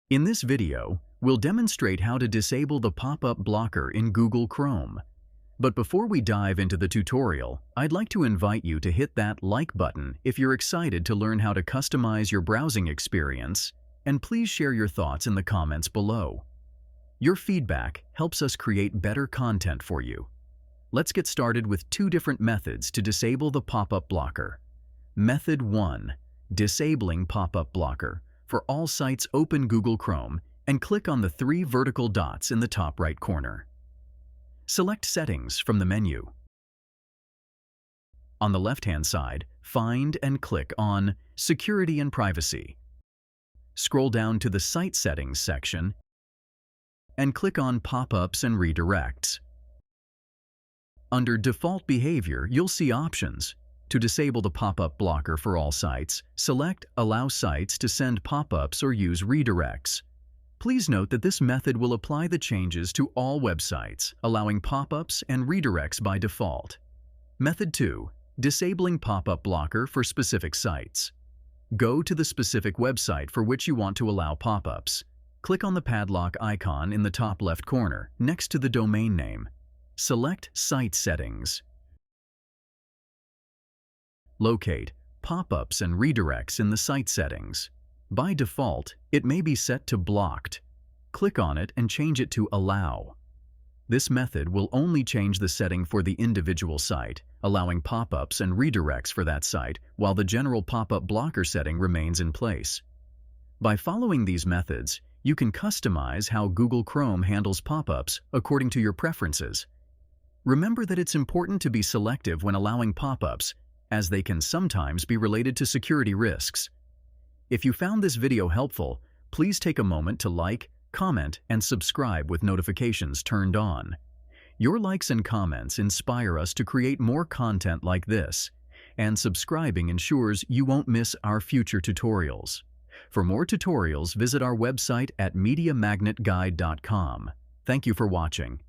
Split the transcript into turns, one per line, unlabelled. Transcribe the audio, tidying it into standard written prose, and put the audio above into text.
In this video, we'll demonstrate how to disable the pop-up blocker in Google Chrome. But before we dive into the tutorial, I'd like to invite you to hit that like button if you're excited to learn how to customize your browsing experience, and please share your thoughts in the comments below. Your feedback helps us create better content for you. Let's get started with two different methods to disable the pop-up blocker. Method 1. Disabling pop-up blocker. For all sites, open Google Chrome and click on the three vertical dots in the top right corner. Select Settings from the menu. On the left-hand side, find and click on Security and Privacy. Scroll down to the Site Settings section and click on Pop-ups and Redirects. Under Default Behavior, you'll see options. To disable the pop-up blocker for all sites, select Allow sites to send pop-ups or use redirects. Please note that this method will apply the changes to all websites, allowing pop-ups and redirects by default. Method 2. Disabling pop-up blocker for specific sites. Go to the specific website for which you want to allow pop-ups. Click on the padlock icon in the top left corner, next to the domain name. Select Site Settings. Locate Pop-ups and Redirects in the site settings. By default, it may be set to Blocked. Click on it and change it to Allow. This method will only change the setting for the individual site, allowing pop-ups and redirects for that site, while the general pop-up blocker setting remains in place. By following these methods, you can customize how Google Chrome handles pop-ups according to your preferences. Remember that it's important to be selective when allowing pop-ups, as they can sometimes be related to security risks. If you found this video helpful, please take a moment to like, comment, and subscribe with notifications turned on. Your likes and comments inspire us to create more content like this, and subscribing ensures you won't miss our future tutorials. For more tutorials, visit our website at MediaMagnetGuide.com. Thank you for watching.